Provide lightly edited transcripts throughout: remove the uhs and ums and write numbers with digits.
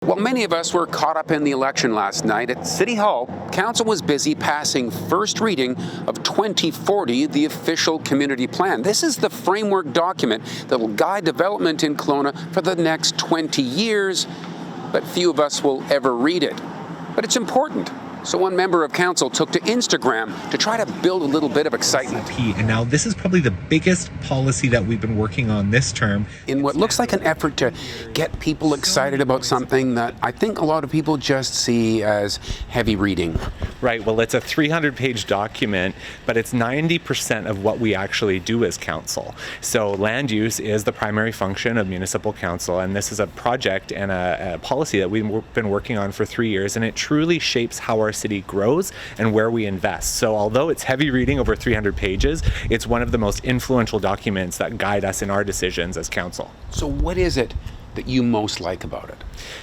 While many of us were caught up in the election last night, at City Hall, Council was busy passing first reading of 2040, the official community plan. This is the framework document that will guide development in Kelowna for the next 20 years, but few of us will ever read it. But it's important. So one member of council took to Instagram to try to build a little bit of excitement. And now this is probably the biggest policy that we've been working on this term. In what looks like an effort to get people excited about something that I think a lot of people just see as heavy reading. Right, well, it's a 300-page document, but it's 90% of what we actually do as council. So land use is the primary function of municipal council, and this is a project and a policy that we've been working on for 3 years, and it truly shapes how our city grows and where we invest. So although it's heavy reading, over 300 pages, it's one of the most influential documents that guide us in our decisions as council. So what is it that you most like about it?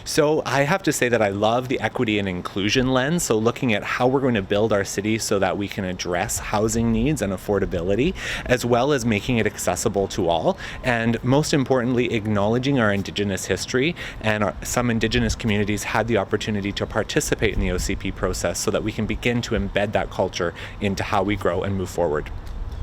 So I have to say that I love the equity and inclusion lens. So looking at how we're going to build our city so that we can address housing needs and affordability, as well as making it accessible to all. And most importantly, acknowledging our Indigenous history, and some Indigenous communities had the opportunity to participate in the OCP process so that we can begin to embed that culture into how we grow and move forward.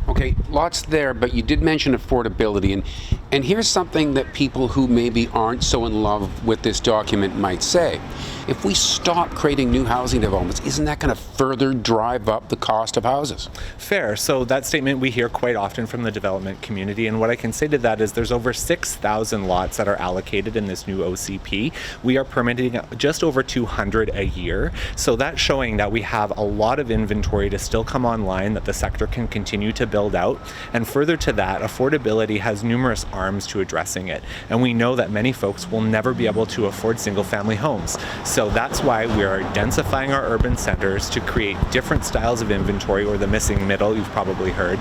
Okay, lots there, but you did mention affordability, and here's something that people who maybe aren't so in love with this document might say. If we stop creating new housing developments, isn't that going to further drive up the cost of houses? Fair. So that statement we hear quite often from the development community, and what I can say to that is there's over 6,000 lots that are allocated in this new OCP. We are permitting just over 200 a year, so that's showing that we have a lot of inventory to still come online that the sector can continue to build out. And further to that, affordability has numerous arms to addressing it, and we know that many folks will never be able to afford single-family homes. So that's why we are densifying our urban centers to create different styles of inventory, or the missing middle you've probably heard,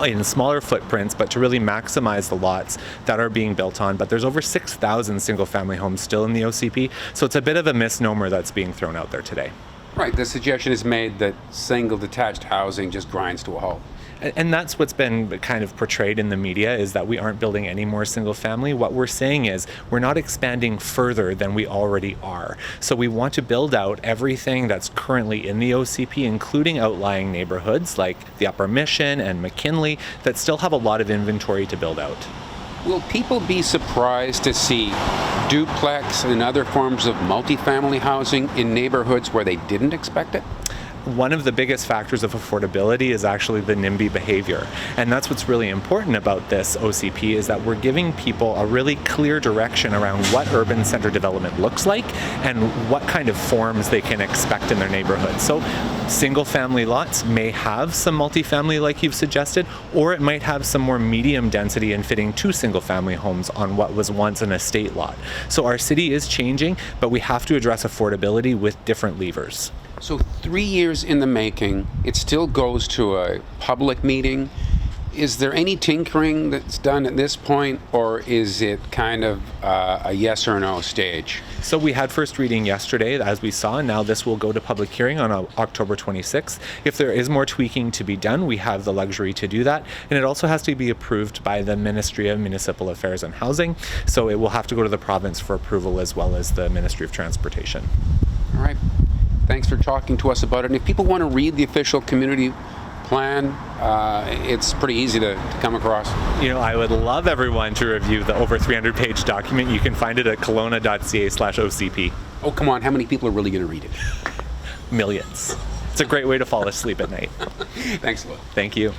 in smaller footprints, but to really maximize the lots that are being built on. But there's over 6,000 single-family homes still in the OCP, so it's a bit of a misnomer that's being thrown out there today. Right, the suggestion is made that single detached housing just grinds to a halt. And that's what's been kind of portrayed in the media, is that we aren't building any more single family. What we're saying is we're not expanding further than we already are. So we want to build out everything that's currently in the OCP, including outlying neighborhoods like the Upper Mission and McKinley that still have a lot of inventory to build out. Will people be surprised to see duplex and other forms of multifamily housing in neighborhoods where they didn't expect it? One of the biggest factors of affordability is actually the NIMBY behavior. And that's what's really important about this OCP, is that we're giving people a really clear direction around what urban center development looks like and what kind of forms they can expect in their neighborhood. So single family lots may have some multifamily like you've suggested, or it might have some more medium density and fitting 2 single family homes on what was once an estate lot. So our city is changing, but we have to address affordability with different levers. So 3 years in the making, it still goes to a public meeting. Is there any tinkering that's done at this point, or is it kind of a yes or no stage? So we had first reading yesterday, as we saw, and now this will go to public hearing on October 26th. If there is more tweaking to be done, we have the luxury to do that, and it also has to be approved by the Ministry of Municipal Affairs and Housing, so it will have to go to the province for approval, as well as the Ministry of Transportation. All right. Thanks for talking to us about it. And if people want to read the official community plan, it's pretty easy to come across. You know, I would love everyone to review the over 300-page document. You can find it at kelowna.ca/OCP. Oh, come on. How many people are really going to read it? Millions. It's a great way to fall asleep at night. Thanks a lot. Thank you.